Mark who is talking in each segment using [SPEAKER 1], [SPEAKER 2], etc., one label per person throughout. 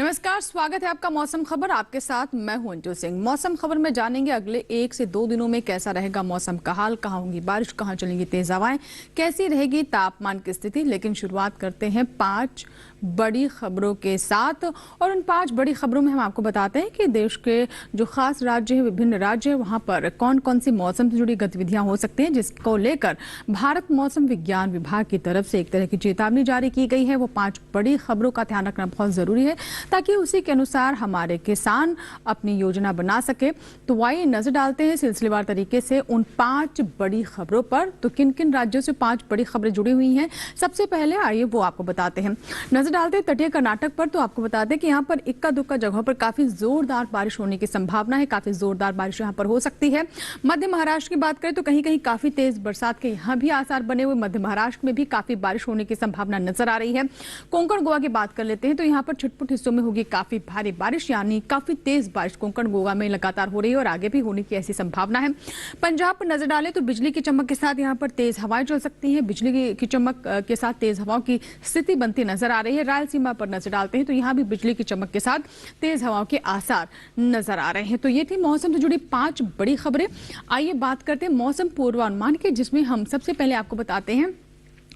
[SPEAKER 1] नमस्कार, स्वागत है आपका मौसम खबर। आपके साथ मैं हूं अंजू सिंह। मौसम खबर में जानेंगे अगले 1 से 2 दिनों में कैसा रहेगा मौसम का हाल, कहां होगी बारिश, कहां चलेंगी तेज हवाएं, कैसी रहेगी तापमान की स्थिति। लेकिन शुरुआत करते हैं 5 बड़ी खबरों के साथ। और उन 5 बड़ी खबरों में हम आपको बताते हैं कि देश के जो खास राज्य हैं, विभिन्न राज्य हैं, वहां पर कौन कौन सी मौसम से जुड़ी गतिविधियां हो सकती हैं, जिसको लेकर भारत मौसम विज्ञान विभाग की तरफ से एक तरह की चेतावनी जारी की गई है। वो 5 बड़ी खबरों का ध्यान रखना बहुत जरूरी है ताकि उसी के अनुसार हमारे किसान अपनी योजना बना सके। तो आइए नजर डालते हैं सिलसिलेवार तरीके से उन 5 बड़ी खबरों पर। तो किन किन राज्यों से 5 बड़ी खबरें जुड़ी हुई हैं, सबसे पहले आइए वो आपको बताते हैं। नजर डालते हैं तटीय कर्नाटक पर। तो आपको बता दें कि यहाँ पर इक्का दुक्का जगहों पर काफी जोरदार बारिश होने की संभावना है। काफी जोरदार बारिश यहाँ पर हो सकती है। मध्य महाराष्ट्र की बात करें तो कहीं कहीं काफी तेज बरसात के यहाँ भी आसार बने हुए। मध्य महाराष्ट्र में भी काफी बारिश होने की संभावना नजर आ रही है। कोंकण गोवा की बात कर लेते हैं तो यहाँ पर छिटपुट हिस्सों में होगी काफी भारी बारिश, यानी काफी तेज बारिश कोंकण गोवा में लगातार हो रही है और आगे भी होने की ऐसी संभावना है। पंजाब पर नजर डालें तो बिजली की चमक के साथ यहाँ पर तेज हवाएं चल सकती हैं। बिजली की चमक के साथ तेज हवाओं की स्थिति बनती नजर आ रही है। रायलसीमा पर नजर डालते हैं तो यहाँ भी बिजली की चमक के साथ तेज हवाओं के आसार नजर आ रहे हैं। तो ये थी मौसम से जुड़ी 5 बड़ी खबरें। आइए बात करते हैं मौसम पूर्वानुमान की, जिसमें हम सबसे पहले आपको बताते हैं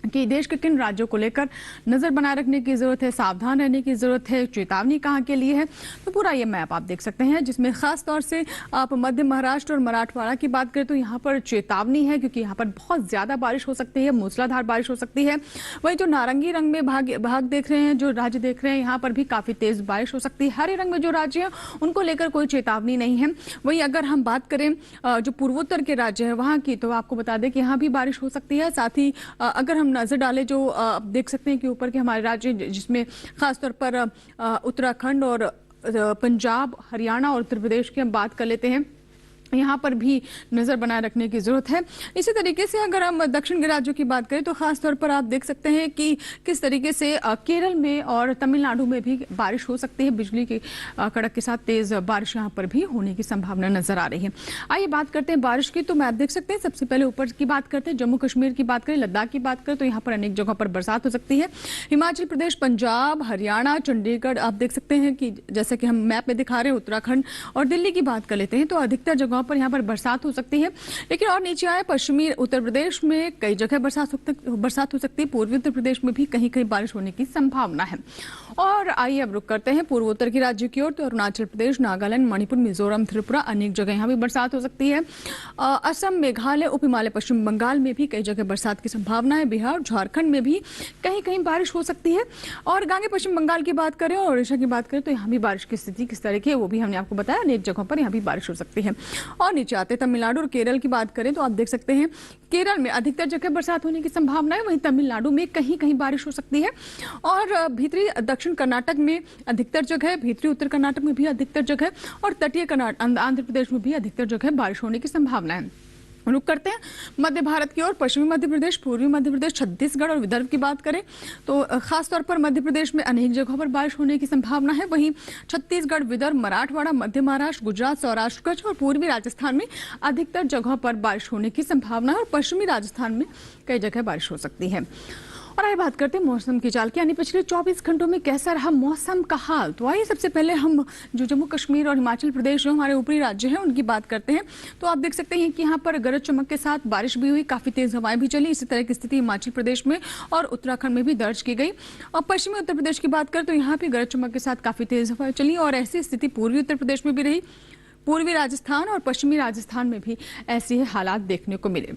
[SPEAKER 1] कि देश के किन राज्यों को लेकर नजर बनाए रखने की जरूरत है, सावधान रहने की जरूरत है, चेतावनी कहां के लिए है। तो पूरा ये मैप आप देख सकते हैं, जिसमें खास तौर से आप मध्य महाराष्ट्र और मराठवाड़ा की बात करें तो यहाँ पर चेतावनी है, क्योंकि यहाँ पर बहुत ज्यादा बारिश हो सकती है, मूसलाधार बारिश हो सकती है। वही जो नारंगी रंग में भाग देख रहे हैं, जो राज्य देख रहे हैं, यहाँ पर भी काफी तेज बारिश हो सकती है। हरे रंग में जो राज्य है उनको लेकर कोई चेतावनी नहीं है। वही अगर हम बात करें जो पूर्वोत्तर के राज्य है वहां की, तो आपको बता दें कि यहाँ भी बारिश हो सकती है। साथ ही अगर हम नजर डालें जो आप देख सकते हैं कि ऊपर के हमारे राज्य, जिसमें खासतौर पर उत्तराखंड और पंजाब, हरियाणा और उत्तर प्रदेश की हम बात कर लेते हैं, यहाँ पर भी नजर बनाए रखने की जरूरत है। इसी तरीके से अगर हम दक्षिण के राज्यों की बात करें तो खास तौर पर आप देख सकते हैं कि किस तरीके से केरल में और तमिलनाडु में भी बारिश हो सकती है। बिजली की कड़क के साथ तेज बारिश यहाँ पर भी होने की संभावना नजर आ रही है। आइए बात करते हैं बारिश की। तो मैं आप देख सकते हैं सबसे पहले ऊपर की बात करते हैं, जम्मू कश्मीर की बात करें, लद्दाख की बात करें तो यहाँ पर अनेक जगहों पर बरसात हो सकती है। हिमाचल प्रदेश, पंजाब, हरियाणा, चंडीगढ़ आप देख सकते हैं कि जैसे कि हम मैप में दिखा रहे हैं, उत्तराखंड और दिल्ली की बात कर लेते हैं तो अधिकतर जगहों पर यहाँ पर बरसात हो सकती है। लेकिन और नीचे आए पश्चिमी उत्तर प्रदेश में कई जगह बरसात हो सकती है। पूर्वी उत्तर प्रदेश में भी कहीं कहीं बारिश होने की संभावना है। और आइए अब रुक करते हैं पूर्वोत्तर के राज्यों की ओर। तो अरुणाचल प्रदेश, नागालैंड, मणिपुर, मिजोरम, त्रिपुरा अनेक जगह यहाँ भी बरसात हो सकती है। असम, मेघालय, उप हिमालय, पश्चिम बंगाल में भी कई जगह बरसात की संभावना है। बिहार, झारखंड में भी कहीं कहीं बारिश हो सकती है। और गांगे पश्चिम बंगाल की बात करें और ओडिशा की बात करें तो यहाँ भी बारिश की स्थिति किस तरह की है वो भी हमने आपको बताया। अनेक जगहों पर यहाँ भी बारिश हो सकती है। और नीचे आते तमिलनाडु और केरल की बात करें तो आप देख सकते हैं केरल में अधिकतर जगह बरसात होने की संभावना है। वहीं तमिलनाडु में कहीं कहीं बारिश हो सकती है। और भीतरी दक्षिण कर्नाटक में अधिकतर जगह, भीतरी उत्तर कर्नाटक में भी अधिकतर जगह और तटीय आंध्र प्रदेश में भी अधिकतर जगह बारिश होने की संभावना है। रुक करते हैं मध्य भारत की ओर। पश्चिमी मध्य प्रदेश, पूर्वी मध्य प्रदेश, छत्तीसगढ़ और विदर्भ की बात करें तो खासतौर पर मध्य प्रदेश में अनेक जगहों पर बारिश होने की संभावना है। वहीं छत्तीसगढ़, विदर्भ, मराठवाड़ा, मध्य महाराष्ट्र, गुजरात, सौराष्ट्र, कच्छ और पूर्वी राजस्थान में अधिकतर जगहों पर बारिश होने की संभावना है। और पश्चिमी राजस्थान में कई जगह बारिश हो सकती है। और आइए बात करते हैं मौसम की चाल की, यानी पिछले 24 घंटों में कैसा रहा मौसम का हाल। तो आइए सबसे पहले हम जो जम्मू कश्मीर और हिमाचल प्रदेश जो हमारे ऊपरी राज्य हैं उनकी बात करते हैं। तो आप देख सकते हैं कि यहाँ पर गरज चमक के साथ बारिश भी हुई, काफी तेज हवाएं भी चली। इसी तरह की स्थिति हिमाचल प्रदेश में और उत्तराखंड में भी दर्ज की गई। और पश्चिमी उत्तर प्रदेश की बात करें तो यहाँ भी गरज चमक के साथ काफी तेज हवाएं चली और ऐसी स्थिति पूर्वी उत्तर प्रदेश में भी रही। पूर्वी राजस्थान और पश्चिमी राजस्थान में भी ऐसे हालात देखने को मिले।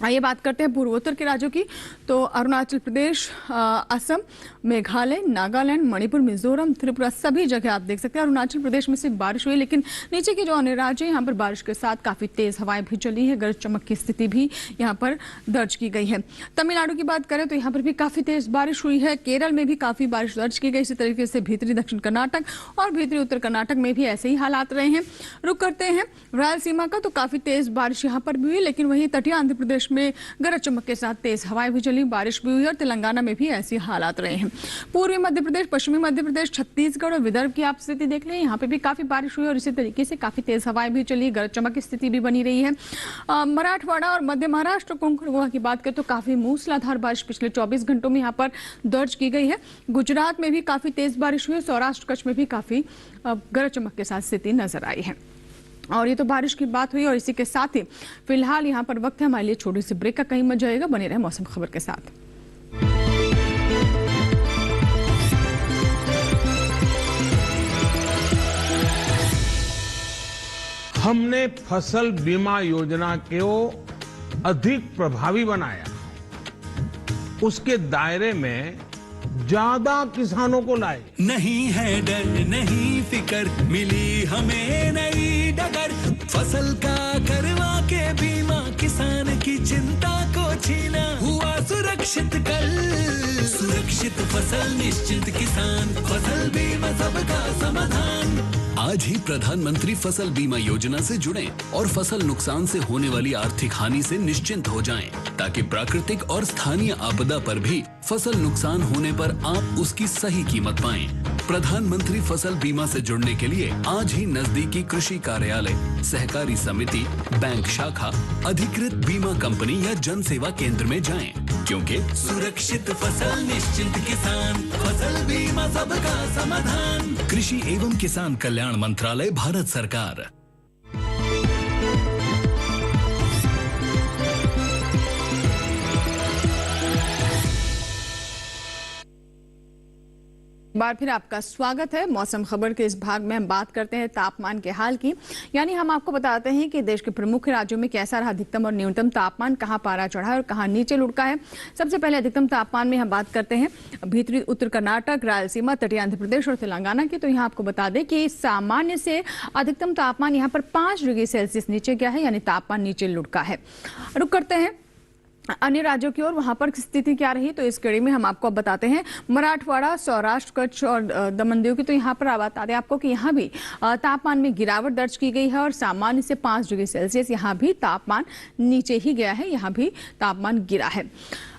[SPEAKER 1] आइए बात करते हैं पूर्वोत्तर के राज्यों की। तो अरुणाचल प्रदेश, असम, मेघालय, नागालैंड, मणिपुर, मिजोरम, त्रिपुरा सभी जगह आप देख सकते हैं अरुणाचल प्रदेश में सिर्फ बारिश हुई। लेकिन नीचे के जो अन्य राज्य हैं यहाँ पर बारिश के साथ काफी तेज हवाएं भी चली है। गरज चमक की स्थिति भी यहाँ पर दर्ज की गई है। तमिलनाडु की बात करें तो यहाँ पर भी काफी तेज बारिश हुई है। केरल में भी काफी बारिश दर्ज की गई। इसी तरीके से भीतरी दक्षिण कर्नाटक और भीतरी उत्तर कर्नाटक में भी ऐसे ही हालात रहे हैं। रुक करते हैं रायलसीमा का। तो काफी तेज बारिश यहाँ पर भी हुई, लेकिन वहीं तटीय आंध्र प्रदेश प्रदेश में गरज चमक के साथ तेज हवाएं भी चली, बारिश भी हुई और तेलंगाना में भी ऐसी हालात रहे हैं। पूर्वी मध्य प्रदेश, पश्चिमी मध्य प्रदेश, छत्तीसगढ़ और विदर्भ की आप स्थिति देख लें, यहाँ पे भी काफी बारिश हुई और इसी तरीके से काफी तेज हवाएं भी चली, गरज चमक की स्थिति भी बनी रही है। मराठवाड़ा और मध्य महाराष्ट्र, कोंकण गोवा की बात करें तो काफी मूसलाधार बारिश पिछले 24 घंटों में यहाँ पर दर्ज की गई है। गुजरात में भी काफी तेज बारिश हुई, सौराष्ट्र कच्छ में भी काफी गरज चमक के साथ स्थिति नजर आई है। और ये तो बारिश की बात हुई और इसी के साथ ही फिलहाल यहाँ पर वक्त है हमारे लिए छोटी सी ब्रेक का, कहीं मत जाएगा, बने रहे मौसम खबर के साथ।
[SPEAKER 2] हमने फसल बीमा योजना को अधिक प्रभावी बनाया, उसके दायरे में ज्यादा किसानों को लाए।
[SPEAKER 3] नहीं है डर, नहीं फिकर, मिली हमें नई डगर, फसल का करवा के बीमा, किसान की चिंता को छीना, हुआ सुरक्षित कल, सुरक्षित फसल निश्चित किसान, फसल बीमा सबका समाधान। आज ही प्रधानमंत्री फसल बीमा योजना से जुड़ें और फसल नुकसान से होने वाली आर्थिक हानि से निश्चिंत हो जाएं, ताकि प्राकृतिक और स्थानीय आपदा पर भी फसल नुकसान होने पर आप उसकी सही कीमत पाएं। प्रधानमंत्री फसल बीमा से जुड़ने के लिए आज ही नजदीकी कृषि कार्यालय, सहकारी समिति, बैंक शाखा, अधिकृत बीमा कंपनी या जन सेवा केंद्र में जाएं, क्योंकि सुरक्षित फसल निश्चिंत किसान, फसल बीमा सबका समाधान। कृषि एवं किसान कल्याण मंत्रालय, भारत सरकार।
[SPEAKER 1] बार फिर आपका स्वागत है। मौसम खबर के इस भाग में हम बात करते हैं तापमान के हाल की, यानी हम आपको बताते हैं कि देश के प्रमुख राज्यों में कैसा रहा अधिकतम और न्यूनतम तापमान, कहां पारा चढ़ा है और कहां नीचे लुढ़का है। सबसे पहले अधिकतम तापमान में हम बात करते हैं भीतरी उत्तर कर्नाटक, रायलसीमा, तटीय आंध्र प्रदेश और तेलंगाना की। तो यहाँ आपको बता दें कि सामान्य से अधिकतम तापमान यहाँ पर 5 डिग्री सेल्सियस नीचे गया है, यानी तापमान नीचे लुढ़का है। रुक करते हैं अन्य राज्यों की ओर, वहां पर स्थिति क्या रही, तो इस कड़ी में हम आपको अब बताते हैं मराठवाड़ा, सौराष्ट्र, कच्छ और दमन दीव की। तो यहाँ पर बता दें आपको कि यहाँ भी तापमान में गिरावट दर्ज की गई है और सामान्य से 5 डिग्री सेल्सियस यहाँ भी तापमान नीचे ही गया है, यहाँ भी तापमान गिरा है।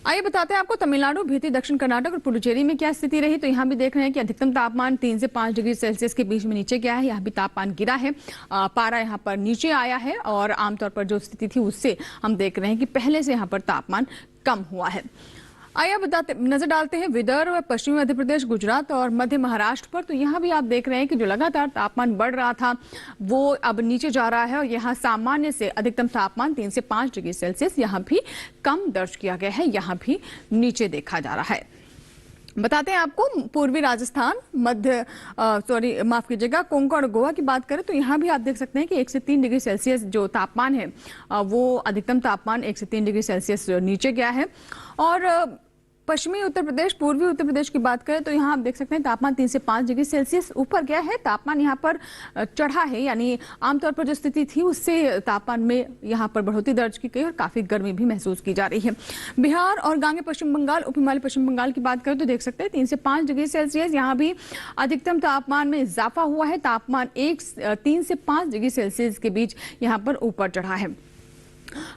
[SPEAKER 1] आइए बताते हैं आपको तमिलनाडु, भीतरी दक्षिण कर्नाटक और पुडुचेरी में क्या स्थिति रही। तो यहाँ भी देख रहे हैं कि अधिकतम तापमान 3 से 5 डिग्री सेल्सियस के बीच में नीचे गया है, यहाँ भी तापमान गिरा है, पारा यहाँ पर नीचे आया है और आमतौर पर जो स्थिति थी उससे हम देख रहे हैं कि पहले से यहाँ पर तापमान कम हुआ है। आइए नजर डालते हैं विदर्भ, पश्चिमी मध्य प्रदेश, गुजरात और मध्य महाराष्ट्र पर। तो यहाँ भी आप देख रहे हैं कि जो लगातार तापमान बढ़ रहा था वो अब नीचे जा रहा है और यहाँ सामान्य से अधिकतम तापमान 3 से 5 डिग्री सेल्सियस यहाँ भी कम दर्ज किया गया है, यहाँ भी नीचे देखा जा रहा है। बताते हैं आपको पूर्वी राजस्थान, माफ कीजिएगा, कोंकण और गोवा की बात करें तो यहाँ भी आप देख सकते हैं कि 1 से 3 डिग्री सेल्सियस जो तापमान है वो अधिकतम तापमान 1 से 3 डिग्री सेल्सियस नीचे गया है। और पश्चिमी उत्तर प्रदेश, पूर्वी उत्तर प्रदेश की बात करें तो यहाँ आप देख सकते हैं तापमान 3 से 5 डिग्री सेल्सियस ऊपर गया है, तापमान यहाँ पर चढ़ा है, यानी आमतौर पर जो स्थिति थी उससे तापमान में यहाँ पर बढ़ोतरी दर्ज की गई और काफी गर्मी भी महसूस की जा रही है। बिहार और गांगे पश्चिम बंगाल, उप हिमालय पश्चिम बंगाल की बात करें तो देख सकते हैं 3 से 5 डिग्री सेल्सियस यहाँ भी अधिकतम तापमान में इजाफा हुआ है, तापमान 3 से 5 डिग्री सेल्सियस के बीच यहाँ पर ऊपर चढ़ा है।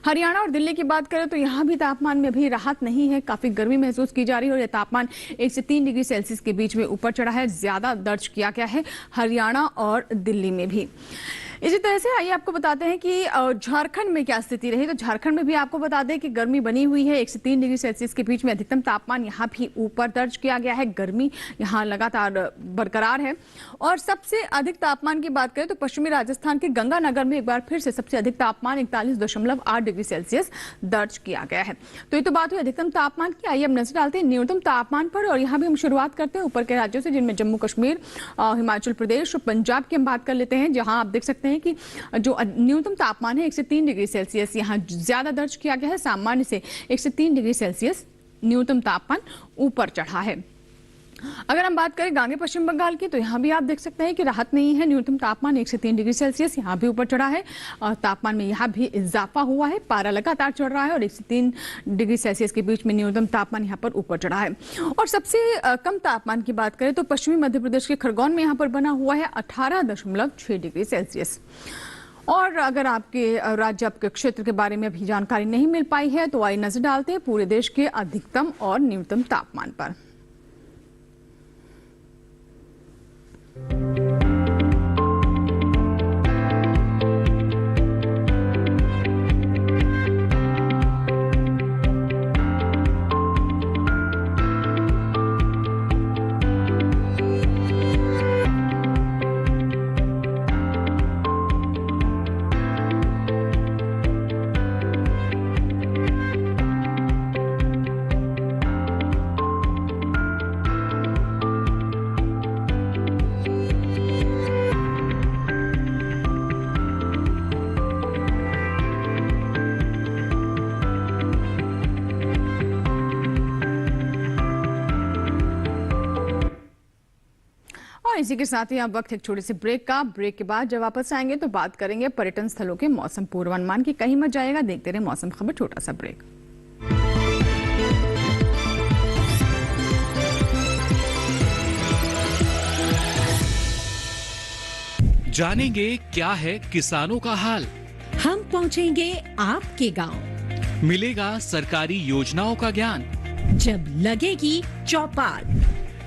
[SPEAKER 1] हरियाणा और दिल्ली की बात करें तो यहाँ भी तापमान में अभी राहत नहीं है, काफी गर्मी महसूस की जा रही है और यह तापमान 1 से 3 डिग्री सेल्सियस के बीच में ऊपर चढ़ा है, ज्यादा दर्ज किया गया है हरियाणा और दिल्ली में भी। इसी तरह से आइए आपको बताते हैं कि झारखंड में क्या स्थिति रही। तो झारखंड में भी आपको बता दें कि गर्मी बनी हुई है, 1 से 3 डिग्री सेल्सियस के बीच में अधिकतम तापमान यहाँ भी ऊपर दर्ज किया गया है, गर्मी यहाँ लगातार बरकरार है। और सबसे अधिक तापमान की बात करें तो पश्चिमी राजस्थान के गंगानगर में एक बार फिर से सबसे अधिक तापमान 41.8 डिग्री सेल्सियस दर्ज किया गया है। तो ये तो बात हुई अधिकतम तापमान की। आइए अब नजर डालते हैं न्यूनतम तापमान पर और यहाँ भी हम शुरुआत करते हैं ऊपर के राज्यों से, जिनमें जम्मू कश्मीर, हिमाचल प्रदेश और पंजाब की हम बात कर लेते हैं, जहां आप देख सकते हैं कि जो न्यूनतम तापमान है 1 से 3 डिग्री सेल्सियस यहाँ ज्यादा दर्ज किया गया है, सामान्य से 1 से 3 डिग्री सेल्सियस न्यूनतम तापमान ऊपर चढ़ा है। अगर हम बात करें गांगे पश्चिम बंगाल की तो यहाँ भी आप देख सकते हैं कि राहत नहीं है, न्यूनतम तापमान 1 से 3 डिग्री सेल्सियस यहाँ भी ऊपर चढ़ा है और तापमान में यहाँ भी इजाफा हुआ है, पारा लगातार चढ़ रहा है और 1 से 3 डिग्री सेल्सियस के बीच में न्यूनतम तापमान यहाँ पर ऊपर चढ़ा है। और सबसे कम तापमान की बात करें तो पश्चिमी मध्य प्रदेश के खरगोन में यहाँ पर बना हुआ है 18.6 डिग्री सेल्सियस। और अगर आपके राज्य, आपके क्षेत्र के बारे में अभी जानकारी नहीं मिल पाई है तो आइए नजर डालते हैं पूरे देश के अधिकतम और न्यूनतम तापमान पर। और इसी के साथ ही अब वक्त एक छोटे से ब्रेक का। ब्रेक के बाद जब वापस आएंगे तो बात करेंगे पर्यटन स्थलों के मौसम पूर्वानुमान की। कहीं मत जाएगा, देखते रहे मौसम खबर। छोटा सा ब्रेक।
[SPEAKER 4] जानेंगे क्या है किसानों का हाल।
[SPEAKER 5] हम पहुंचेंगे आपके गांव।
[SPEAKER 4] मिलेगा सरकारी योजनाओं का ज्ञान।
[SPEAKER 5] जब लगेगी चौपाल,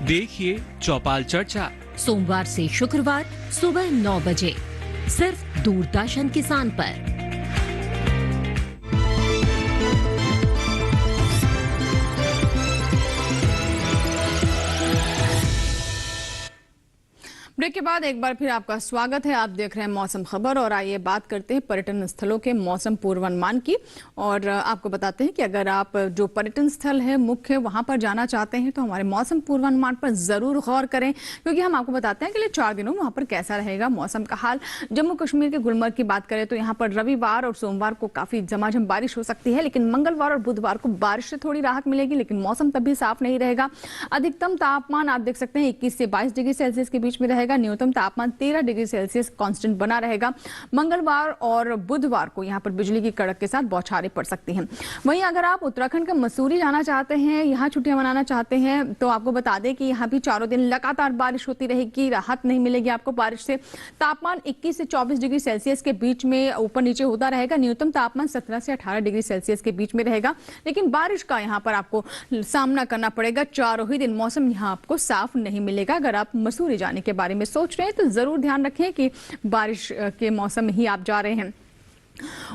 [SPEAKER 4] देखिए चौपाल चर्चा
[SPEAKER 5] सोमवार से शुक्रवार सुबह 9 बजे सिर्फ दूरदर्शन किसान पर।
[SPEAKER 1] ब्रेक के बाद एक बार फिर आपका स्वागत है। आप देख रहे हैं मौसम खबर और आइए बात करते हैं पर्यटन स्थलों के मौसम पूर्वानुमान की। और आपको बताते हैं कि अगर आप जो पर्यटन स्थल है मुख्य वहां पर जाना चाहते हैं तो हमारे मौसम पूर्वानुमान पर जरूर गौर करें, क्योंकि हम आपको बताते हैं कि अगले 4 दिनों में वहां पर कैसा रहेगा मौसम का हाल। जम्मू कश्मीर के गुलमर्ग की बात करें तो यहाँ पर रविवार और सोमवार को काफी झमाझम बारिश हो सकती है, लेकिन मंगलवार और बुधवार को बारिश से थोड़ी राहत मिलेगी, लेकिन मौसम तब भी साफ नहीं रहेगा। अधिकतम तापमान आप देख सकते हैं 21 से 22 डिग्री सेल्सियस के बीच में रहेगा। न्यूनतम तापमान 13 डिग्री सेल्सियस कांस्टेंट बना रहेगा। मंगलवार और बुधवार को यहां पर बिजली की कड़क के साथ बौछारें पड़ सकती हैं। वहीं अगर आप उत्तराखंड का मसूरी जाना चाहते हैं, यहां छुट्टियां मनाना चाहते हैं, तो आपको बता दें कि यहां भी 4 दिन लगातार बारिश होती रहेगी। राहत नहीं मिलेगी आपको बारिश से। तापमान 21 से 24 डिग्री सेल्सियस के बीच में ऊपर नीचे होता रहेगा। न्यूनतम तापमान 17 से 18 डिग्री सेल्सियस के बीच में रहेगा, लेकिन बारिश का यहां पर आपको सामना करना पड़ेगा। 4 ही दिन मौसम यहां आपको साफ नहीं मिलेगा। अगर आप मसूरी जाने के बारे में सोच रहे हैं तो जरूर ध्यान रखें कि बारिश के मौसम में ही आप जा रहे हैं।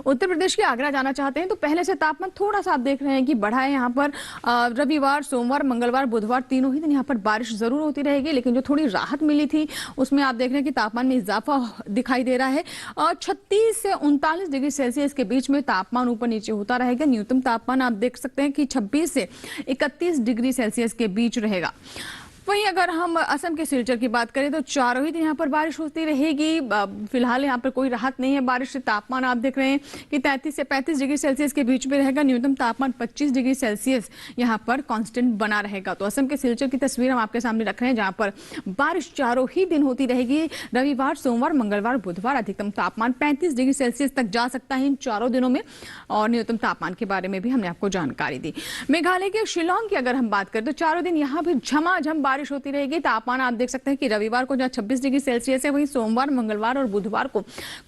[SPEAKER 1] उत्तर प्रदेश के आगरा जाना चाहते हैं तो पहले से तापमान थोड़ा सा आप देख रहे हैं कि बढ़ा है। यहाँ पर रविवार, सोमवार, मंगलवार, बुधवार तीनों ही दिन यहाँ पर बारिश जरूर होती रहेगी, लेकिन जो थोड़ी राहत मिली थी उसमें आप देख रहे हैं कि तापमान में इजाफा दिखाई दे रहा है। और 36 से 39 डिग्री सेल्सियस के बीच में तापमान ऊपर नीचे होता रहेगा। न्यूनतम तापमान आप देख सकते हैं कि 26 से 31 डिग्री सेल्सियस के बीच रहेगा। वहीं अगर हम असम के सिलचर की बात करें तो 4 ही दिन यहाँ पर बारिश होती रहेगी। फिलहाल यहाँ पर कोई राहत नहीं है बारिश से। तापमान आप देख रहे हैं कि 33 से 35 डिग्री सेल्सियस के बीच में रहेगा। न्यूनतम तापमान 25 डिग्री सेल्सियस यहाँ पर कांस्टेंट बना रहेगा। तो असम के सिलचर की तस्वीर हम आपके सामने रख रहे हैं, जहाँ पर बारिश 4 ही दिन होती रहेगी। रविवार, सोमवार, मंगलवार, बुधवार अधिकतम तापमान 35 डिग्री सेल्सियस तक जा सकता है इन 4 दिनों में। और न्यूनतम तापमान के बारे में भी हमने आपको जानकारी दी। मेघालय के शिलोंग की अगर हम बात करें तो 4 दिन यहाँ भी झमाझम बारिश होती रहेगी। तापमान आप देख सकते हैं कि रविवार को जहां 26 डिग्री सेल्सियस है, वहीं सोमवार, मंगलवार और बुधवार को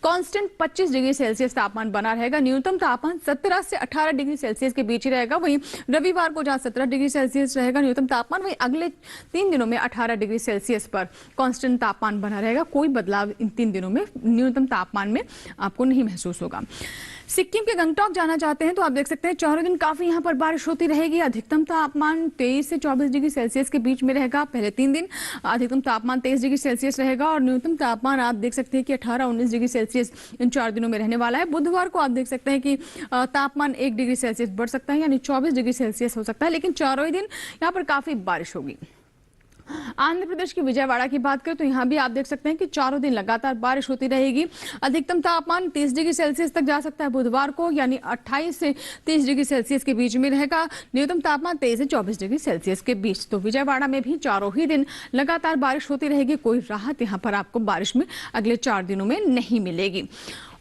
[SPEAKER 1] कांस्टेंट 25 डिग्री सेल्सियस तापमान बना रहेगा। न्यूनतम तापमान 17 से 18 डिग्री सेल्सियस के बीच ही रहेगा। वहीं रविवार को जहां 17 डिग्री सेल्सियस रहेगा न्यूनतम तापमान, वहीं अगले 3 दिनों में 18 डिग्री सेल्सियस पर कांस्टेंट तापमान बना रहेगा। कोई बदलाव इन 3 दिनों में न्यूनतम तापमान में आपको नहीं महसूस होगा। सिक्किम के गंगटोक जाना चाहते हैं तो आप देख सकते हैं 4 दिन काफी यहाँ पर बारिश होती रहेगी। अधिकतम तापमान 23 से 24 डिग्री सेल्सियस के बीच में रहेगा। पहले 3 दिन अधिकतम तापमान 23 डिग्री सेल्सियस रहेगा और न्यूनतम तापमान आप देख सकते हैं कि 18-19 डिग्री सेल्सियस इन 4 दिनों में रहने वाला है। बुधवार को आप देख सकते हैं कि तापमान 1 डिग्री सेल्सियस बढ़ सकता है, यानी 24 डिग्री सेल्सियस हो सकता है, लेकिन 4 ही दिन यहाँ पर काफी बारिश होगी। आंध्र प्रदेश की विजयवाड़ा की बात करें तो यहाँ भी आप देख सकते हैं कि 4 दिन लगातार बारिश होती रहेगी। अधिकतम तापमान 30 डिग्री सेल्सियस तक जा सकता है बुधवार को, यानी 28 से 30 डिग्री सेल्सियस के बीच में रहेगा। न्यूनतम तापमान 23 से 24 डिग्री सेल्सियस के बीच। तो विजयवाड़ा में भी 4 ही दिन लगातार बारिश होती रहेगी। कोई राहत यहाँ पर आपको बारिश में अगले 4 दिनों में नहीं मिलेगी।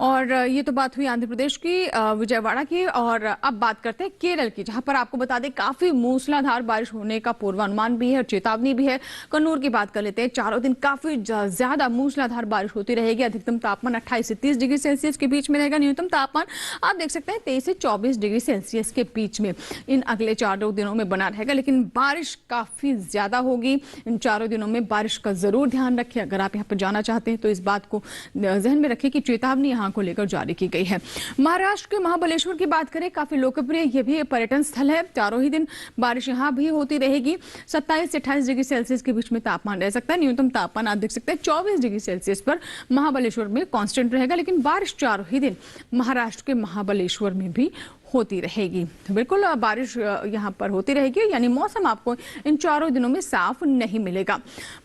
[SPEAKER 1] और ये तो बात हुई आंध्र प्रदेश की, विजयवाड़ा की। और अब बात करते हैं केरल की, जहां पर आपको बता दें काफी मूसलाधार बारिश होने का पूर्वानुमान भी है और चेतावनी भी है। कन्नूर की बात कर लेते हैं। चारों दिन काफी ज्यादा मूसलाधार बारिश होती रहेगी। अधिकतम तापमान 28 से 30 डिग्री सेल्सियस के बीच में रहेगा। न्यूनतम तापमान आप देख सकते हैं 23 से 24 डिग्री सेल्सियस के बीच में इन अगले 4 दिनों में बना रहेगा। लेकिन बारिश काफी ज्यादा होगी। इन 4 दिनों में बारिश का जरूर ध्यान रखें। अगर आप यहाँ पर जाना चाहते हैं तो इस बात को जहन में रखें कि चेतावनी यहाँ को लेकर जारी की गई है। महाराष्ट्र के महाबलेश्वर की बात करें, काफी लोकप्रिय ये भी पर्यटन स्थल है। चारों ही दिन बारिश यहाँ भी होती रहेगी। 27 से 28 डिग्री सेल्सियस के बीच में तापमान रह सकता है। न्यूनतम तापमान आप देख सकते हैं 24 डिग्री सेल्सियस पर महाबलेश्वर में कांस्टेंट रहेगा। लेकिन बारिश चारों ही दिन महाराष्ट्र के महाबलेश्वर में भी होती रहेगी। तो बिल्कुल बारिश यहाँ पर होती रहेगी, यानी मौसम आपको इन 4 दिनों में साफ नहीं मिलेगा।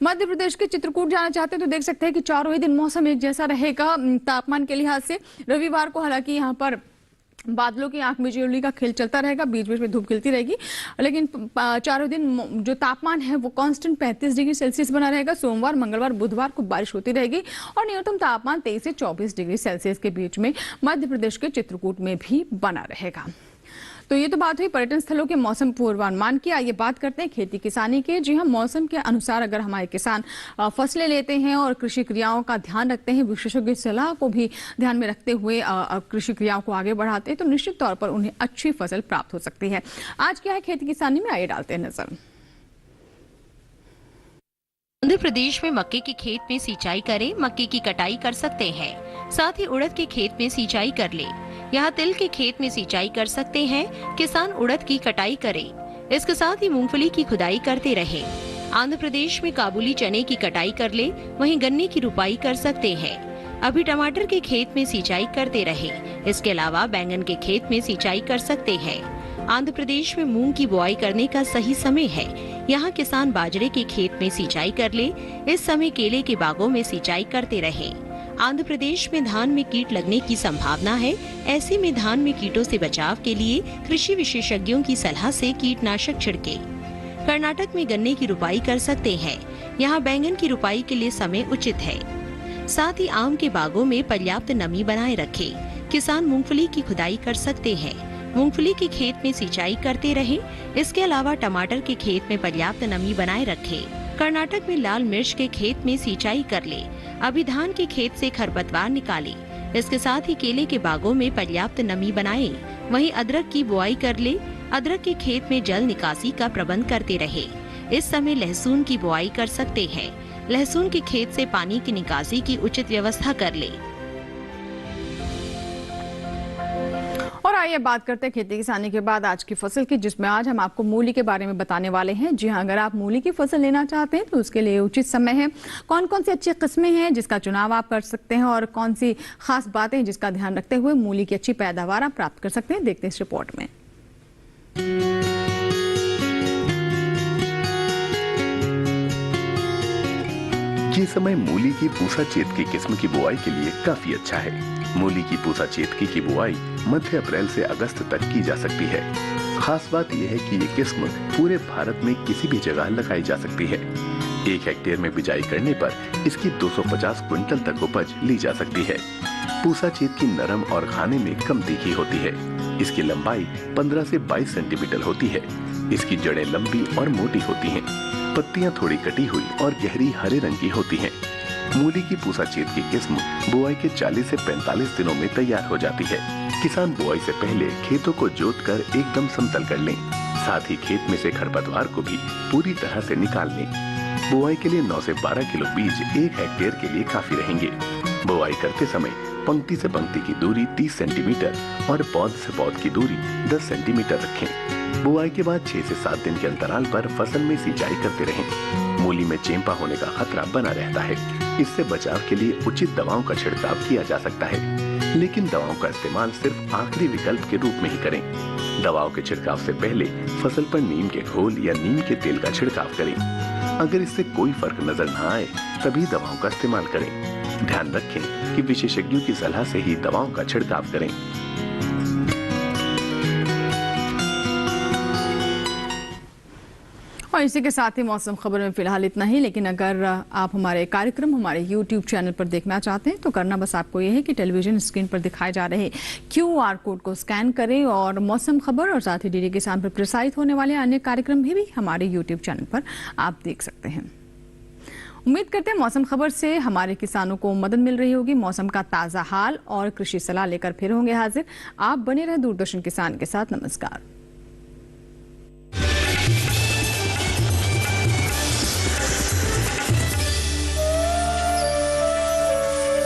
[SPEAKER 1] मध्य प्रदेश के चित्रकूट जाना चाहते हैं तो देख सकते हैं कि चारों ही दिन मौसम एक जैसा रहेगा तापमान के लिहाज से। रविवार को हालांकि यहाँ पर बादलों की आंख मिचौली का खेल चलता रहेगा, बीच बीच में धूप खिलती रहेगी। लेकिन चारों दिन जो तापमान है वो कांस्टेंट 35 डिग्री सेल्सियस बना रहेगा। सोमवार, मंगलवार, बुधवार को बारिश होती रहेगी और न्यूनतम तापमान 23 से 24 डिग्री सेल्सियस के बीच में मध्य प्रदेश के चित्रकूट में भी बना रहेगा। तो ये तो बात हुई पर्यटन स्थलों के मौसम पूर्वानुमान की। आइए बात करते हैं खेती किसानी के। जी हाँ, मौसम के अनुसार अगर हमारे किसान फसलें लेते हैं और कृषि क्रियाओं का ध्यान रखते हैं, विशेषज्ञ सलाह को भी ध्यान में रखते हुए कृषि क्रियाओं को आगे बढ़ाते हैं तो निश्चित तौर पर उन्हें अच्छी फसल प्राप्त हो सकती है। आज क्या है खेती किसानी में, आइए डालते हैं नजर।
[SPEAKER 6] आंध्र प्रदेश में मक्के के खेत में सिंचाई करें, मक्के की कटाई कर सकते हैं। साथ ही उड़द के खेत में सिंचाई कर ले। यहाँ तिल के खेत में सिंचाई कर सकते हैं। किसान उड़द की कटाई करें। इसके साथ ही मूंगफली की खुदाई करते रहे। आंध्र प्रदेश में काबुली चने की कटाई कर ले, वहीं गन्ने की रुपाई कर सकते हैं। अभी टमाटर के खेत में सिंचाई करते रहे। इसके अलावा बैंगन के खेत में सिंचाई कर सकते हैं। आंध्र प्रदेश में मूंग की बुआई करने का सही समय है। यहाँ किसान बाजरे के खेत में सिंचाई कर ले। इस समय केले के बागों में सिंचाई करते रहे। आंध्र प्रदेश में धान में कीट लगने की संभावना है। ऐसे में धान में कीटों से बचाव के लिए कृषि विशेषज्ञों की सलाह से कीटनाशक छिड़के। कर्नाटक में गन्ने की रुपाई कर सकते हैं। यहाँ बैंगन की रुपाई के लिए समय उचित है। साथ ही आम के बागों में पर्याप्त नमी बनाए रखे। किसान मूंगफली की खुदाई कर सकते हैं। मूंगफली के खेत में सिंचाई करते रहे। इसके अलावा टमाटर के खेत में पर्याप्त नमी बनाए रखे। कर्नाटक में लाल मिर्च के खेत में सिंचाई कर ले। अभी धान के खेत से खरपतवार निकाले। इसके साथ ही केले के बागों में पर्याप्त नमी बनाए। वहीं अदरक की बुआई कर ले। अदरक के खेत में जल निकासी का प्रबंध करते रहे। इस समय लहसुन की बुआई कर सकते हैं। लहसुन के खेत से पानी की निकासी की उचित व्यवस्था कर ले।
[SPEAKER 1] और आइए बात करते हैं खेती किसानी के बाद आज की फसल की, जिसमें आज हम आपको मूली के बारे में बताने वाले हैं। जी हाँ, अगर आप मूली की फसल लेना चाहते हैं तो उसके लिए उचित समय है। कौन कौन सी अच्छी किस्में हैं जिसका चुनाव आप कर सकते हैं और कौन सी खास बातें जिसका ध्यान रखते हुए मूली की अच्छी पैदावार आप प्राप्त कर सकते हैं, देखते हैं इस रिपोर्ट में।
[SPEAKER 7] ये समय मूली की पूसा चेतकी किस्म की बुआई के लिए काफी अच्छा है। मूली की पूसा चेतकी की बुआई मध्य अप्रैल से अगस्त तक की जा सकती है। खास बात यह है कि ये किस्म पूरे भारत में किसी भी जगह लगाई जा सकती है। 1 हेक्टेयर में बिजाई करने पर इसकी 250 क्विंटल तक उपज ली जा सकती है। पूसा चेतकी नरम और खाने में कम तीखी होती है। इसकी लंबाई 15 से 22 सेंटीमीटर होती है। इसकी जड़ें लंबी और मोटी होती हैं। पत्तियां थोड़ी कटी हुई और गहरी हरे रंग की होती हैं। मूली की पूसा चेतकी किस्म बुआई के 40 से 45 दिनों में तैयार हो जाती है। किसान बुआई से पहले खेतों को जोतकर एकदम समतल कर लें। साथ ही खेत में से खरपतवार को भी पूरी तरह से निकाल लें। बुआई के लिए 9 से 12 किलो बीज 1 हेक्टेयर के लिए काफी रहेंगे। बुआई करते समय पंक्ति से पंक्ति की दूरी 30 सेंटीमीटर और पौध से पौध की दूरी 10 सेंटीमीटर रखें। बुआई के बाद 6 से 7 दिन के अंतराल पर फसल में सिंचाई करते रहें। मूली में चेंपा होने का खतरा बना रहता है। इससे बचाव के लिए उचित दवाओं का छिड़काव किया जा सकता है, लेकिन दवाओं का इस्तेमाल सिर्फ आखिरी विकल्प के रूप में ही करें। दवाओं के छिड़काव से पहले फसल पर नीम के घोल या नीम के तेल का छिड़काव करें। अगर इससे कोई फर्क नजर न आए तभी दवाओं का इस्तेमाल करें। ध्यान रखें कि विशेषज्ञों की सलाह से ही दवाओं का छिड़काव करें।
[SPEAKER 1] और इसी के साथ ही मौसम खबर में फिलहाल इतना ही, लेकिन अगर आप हमारे कार्यक्रम हमारे YouTube चैनल पर देखना चाहते हैं तो करना बस आपको यह है कि टेलीविजन स्क्रीन पर दिखाए जा रहे QR कोड को स्कैन करें और मौसम खबर और साथ ही डीडी किसान पर प्रसारित होने वाले अन्य कार्यक्रम भी हमारे YouTube चैनल पर आप देख सकते हैं। उम्मीद करते हैं मौसम खबर से हमारे किसानों को मदद मिल रही होगी। मौसम का ताज़ा हाल और कृषि सलाह लेकर फिर होंगे हाजिर। आप बने रहे दूरदर्शन किसान के साथ। नमस्कार।